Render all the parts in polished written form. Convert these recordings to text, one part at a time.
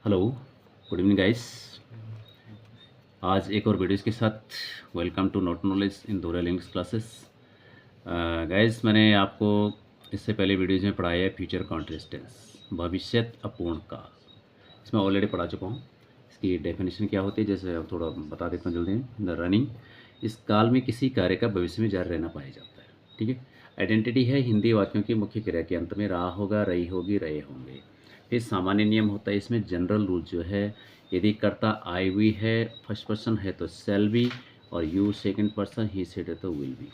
Hello, good evening guys. आज एक और वीडियोज़ के साथ welcome to note knowledge in rural English classes. Guys, मैंने आपको इससे पहले वीडियोज़ में पढ़ाया है फ्यूचर कॉन्टिन्यूअस टेंस, भविष्यत अपूर्ण काल। इसमें ऑलरेडी पढ़ा चुका हूँ। इसकी डेफिनेशन क्या होती है, जैसे अब थोड़ा बता देता हूँ जल्दी में। द रनिंग, इस काल में किसी कार्य का भविष्य में जारी रहना पाया जाता है। ठीक है। आइडेंटिटी है हिंदी वाक्यों की मुख्य क्रिया के अंत में रहा होगा, रही होगी, रहे होंगे। फिर सामान्य नियम होता है इसमें, जनरल रूल जो है, यदि कर्ता आई हुई है फर्स्ट पर्सन है तो सेल बी, और you second person, he said है तो विल बी।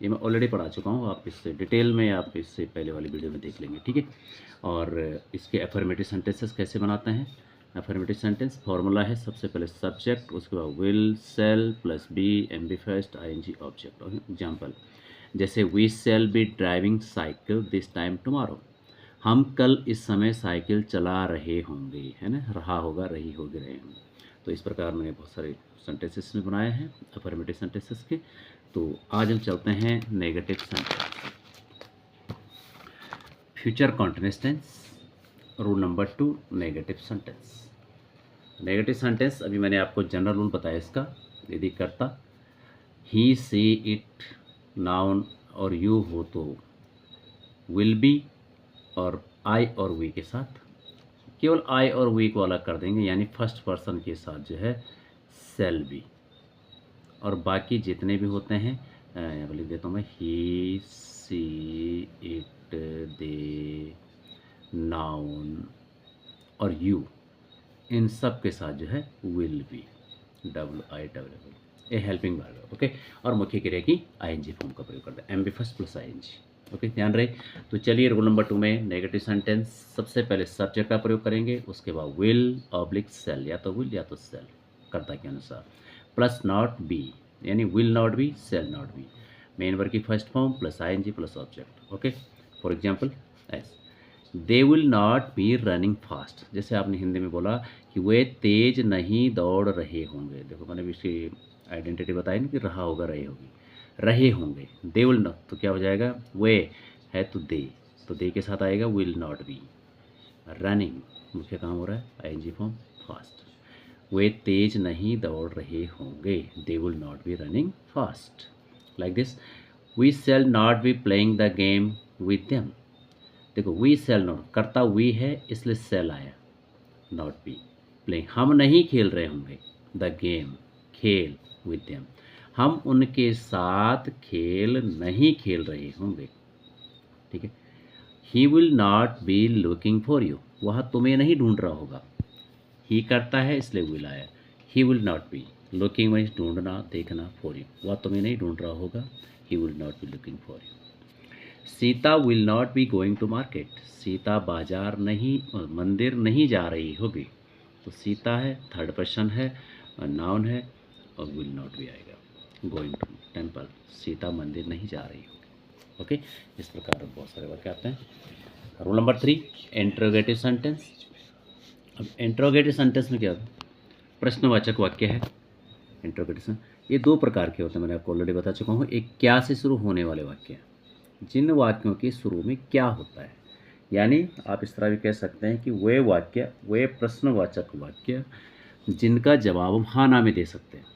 ये मैं ऑलरेडी पढ़ा चुका हूँ, आप इससे डिटेल में आप इससे पहले वाली वीडियो में देख लेंगे। ठीक है। और इसके अफर्मेटिव सेंटेंसेस कैसे बनाते हैं। अफर्मेटिव सेंटेंस फॉर्मूला है, सबसे पहले सब्जेक्ट, उसके बाद will, shall plus be, M B first, I N G object. Example जैसे we shall be driving cycle this time tomorrow, हम कल इस समय साइकिल चला रहे होंगे, है ना, रहा होगा, रही होगी, रहे होंगे। तो इस प्रकार मैंने बहुत सारे सेंटेंसेस में बनाए हैं अफर्मेटिव सेंटेंसेस के। तो आज हम चलते हैं negative sentence, future continuous tense, rule number 2, negative sentence. Negative sentence अभी मैंने आपको जनरल रूल बताया इसका। यदि कर्ता ही, सी, इट, नाउन और यू हो तो विल बी, और आई और वी के साथ केवल आई और वी को अलग कर देंगे, यानी फर्स्ट पर्सन के साथ जो है सेल बी, और बाकी जितने भी होते हैं यहाँ पर लिख देता हूँ मैं, ही, सी, इट, दे, नाउन और यू, इन सब के साथ जो है will be, W I W, A helping verb है। ओके। और मुख्य क्रिया की आईएनजी फॉर्म का प्रयोग करते हैं, M B first plus ING. Okay, ध्यान रहे। तो चलिए रूल नंबर 2 में नेगेटिव सेंटेंस, सबसे पहले सब्जेक्ट का प्रयोग करेंगे, उसके बाद विल ऑब्लिक सेल, या तो विल या तो सेल कर्ता के अनुसार, प्लस नॉट बी, यानी will not be, shall not be, main verb की first form plus ING plus object. Okay. For example as, they will not be running fast, जैसे आपने हिंदी में बोला कि वे तेज नहीं दौड़ रहे होंगे। देखो मैंने भी इसकी आइडेंटिटी बताई ना कि रहा होगा, रहे होगी, रहे होंगे। दे विल नॉट तो क्या हो जाएगा, वे है तो दे के साथ आएगा विल नॉट बी। रनिंग मुख्य काम हो रहा है, आईएनजी फॉर्म फास्ट, वे तेज नहीं दौड़ रहे होंगे, they will not be running fast. Like this, we shall not be playing the game with them. देखो वी सेल नॉट, करता वी है इसलिए सेल आया, नॉट बी प्लेइंग, हम नहीं खेल रहे होंगे, द गेम खेल, विद देम, हम उनके साथ खेल नहीं खेल रहे होंगे। ठीक है। ही will not be looking for you, वह तुम्हें नहीं ढूंढ रहा होगा, ही करता है इसलिए विल आया, ही will not be looking means ढूंढना, देखना, फॉर यू, वह तुम्हें नहीं ढूंढ रहा होगा, he will not be looking for you. Sita will not be going to market, Sita बाजार नहीं, मंदिर नहीं जा रही होगी। तो सीता है, थर्ड पर्सन है, नाउन है, और विल नॉट भी आएगा, गोइंग टू टेम्पल, सीता मंदिर नहीं जा रही होगी। ओके। इस प्रकार बहुत सारे वाक्य आते हैं। Rule number 3, interrogative sentence. अब इंट्रोगेटिव सेंटेंस में क्या होता है, प्रश्नवाचक वाक्य है। इंट्रोगेटिव ये दो प्रकार के होते हैं, मैंने आपको ऑलरेडी बता चुका हूँ। एक क्या से शुरू होने वाले वाक्य हैं, जिन वाक्यों के शुरू में क्या होता है, यानी आप इस तरह भी कह सकते हैं कि वे वाक्य, वे प्रश्नवाचक वाक्य जिनका जवाब हम हाँ ना में दे सकते हैं।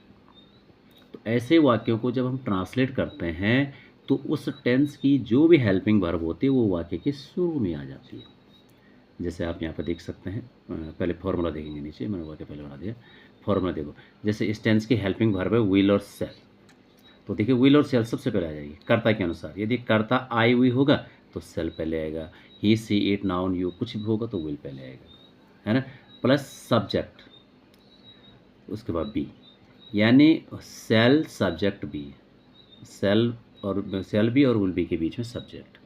तो ऐसे वाक्यों को जब हम ट्रांसलेट करते हैं तो उस टेंस की जो भी हेल्पिंग वर्ब होती है वो वाक्य के शुरू में आ जाती है। जैसे आप यहाँ पर देख सकते हैं, पहले फॉर्मूला देखेंगे, नीचे मैंने वाक्य पहले बना दिया। फॉर्मूला देखो, जैसे इस टेंस की हेल्पिंग वर्ब है विल और सेल, तो देखिए विल और सेल सबसे पहले आ जाएगी कर्ता के अनुसार। यदि कर्ता आई हुई होगा तो सेल पहले आएगा, ही, सी, इट, नाउन, यू कुछ भी होगा तो विल पहले आएगा, है ना, प्लस सब्जेक्ट, उसके बाद बी, यानी सेल सब्जेक्ट बी, सेल और सेल बी और विल बी के बीच में सब्जेक्ट,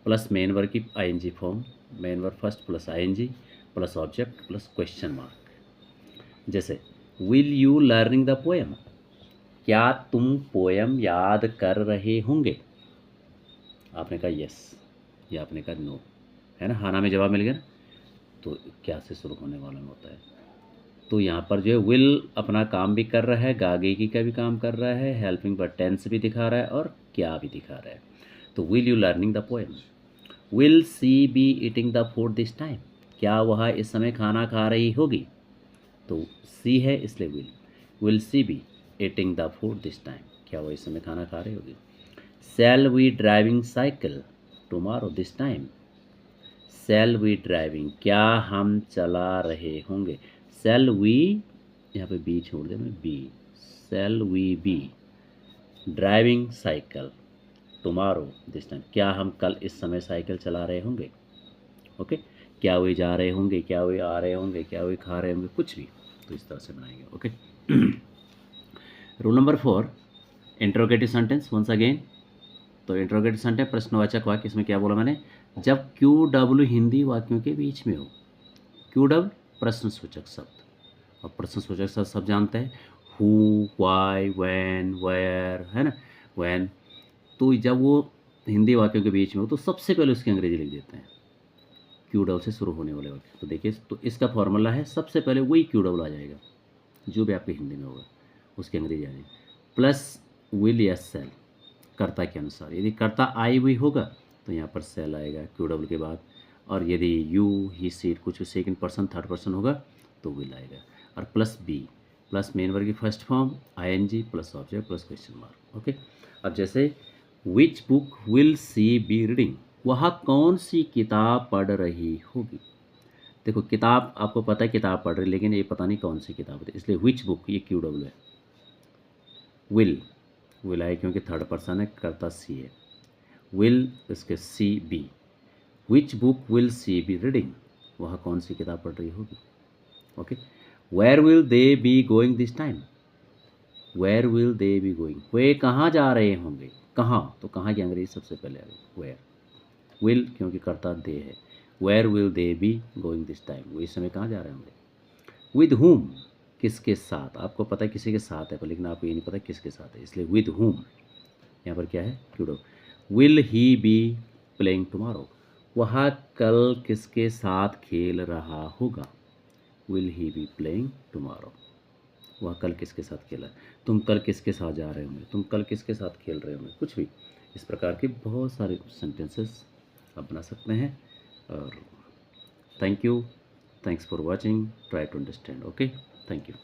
प्लस मेन वर्ब की ING form, main verb first plus ING plus object plus question mark. जैसे will you learning the poem, क्या तुम पोयम याद कर रहे होंगे। आपने कहा यस, या आपने कहा नो, है ना, हाना में जवाब मिल गया ना। तो क्या से शुरू होने वाला में होता है, तो यहाँ पर जो है विल अपना काम भी कर रहा है, गागेगी का भी काम कर रहा है, हेल्पिंग पर टेंस भी दिखा रहा है और क्या भी दिखा रहा है। तो will you learning the poem, will she be eating the food this time, क्या वह इस समय खाना खा रही होगी? तो सी है इसलिए will she be eating the food this time? क्या वो इस समय खाना खा रही होगी? Shall we driving cycle tomorrow this time? Shall we driving, क्या हम चला रहे होंगे? शैल वी, यहाँ पे बी छोड़ दें मैं, be, shall we be driving cycle tomorrow this time? क्या हम कल इस समय साइकिल चला रहे होंगे? ओके, क्या वे जा रहे होंगे, क्या वे आ रहे होंगे, क्या वे खा रहे होंगे, कुछ भी, तो इस तरह से बनाएंगे। Okay. Rule number 4, interrogative sentence once again. तो इंट्रोगेटिव सेंटेंस प्रश्नवाचक वाक्य, इसमें क्या बोला मैंने? जब क्यू डब्ल्यू हिंदी वाक्यों के बीच में हो। क्यू डब्ल्यू प्रश्नसूचक शब्द, और प्रश्नसूचक शब्द सब जानते हैं, हु, वाई, व्हेन, वेयर, है ना, व्हेन। तो जब वो हिंदी वाक्यों के बीच में हो तो सबसे पहले उसकी अंग्रेजी लिख देते हैं, क्यू डब्ल्यू से शुरू होने वाले वाक्य। तो देखिए, तो इसका फॉर्मूला है, सबसे पहले वही क्यू डब्ल्यू आ जाएगा जो भी आपकी हिंदी में होगा, उसकी अंग्रेजी आ जाएगी, प्लस विल या सेल, कर्ता के अनुसार। यदि कर्ता आई हुई होगा तो यहाँ पर सेल आएगा क्यू डब्ल्यू के बाद, और यदि यू, ही, सी कुछ सेकंड पर्सन थर्ड पर्सन होगा तो विल आएगा, और plus B, plus main verb की first form ING plus object plus question mark. Okay. अब जैसे which book will she be reading, वह कौन सी किताब पढ़ रही होगी? देखो, किताब आपको पता है किताब पढ़ रही, लेकिन ये पता नहीं कौन सी किताब है, इसलिए विच बुक, ये क्यू डब्ल्यू है। विल आए क्योंकि थर्ड पर्सन है, कर्ता सी है। विल इसके she be, which book will she be reading, वह कौन सी किताब पढ़ रही होगी? Okay. Where will they be going this time, where will they be going, वे कहाँ जा रहे होंगे? कहाँ, तो कहाँ की अंग्रेजी सबसे पहले आ गई, वेयर। विल क्योंकि कर्ता दे है, where will they be going this time, वो इस समय कहाँ जा रहे होंगे? विद हुम, किसके साथ, आपको पता है किसी के साथ है, पर लेकिन आपको ये नहीं पता किसके साथ है, इसलिए विद हुम यहाँ पर क्या है, क्यूडो। Will he be playing tomorrow, वह कल किसके साथ खेल रहा होगा? Will he be playing tomorrow, वह कल किसके साथ खेला? तुम कल किसके साथ जा रहे होंगे, तुम कल किसके साथ खेल रहे होंगे, कुछ भी। इस प्रकार के बहुत सारे सेंटेंसेस आप बना सकते हैं। और thank you, thanks for watching, try to understand. Okay, thank you.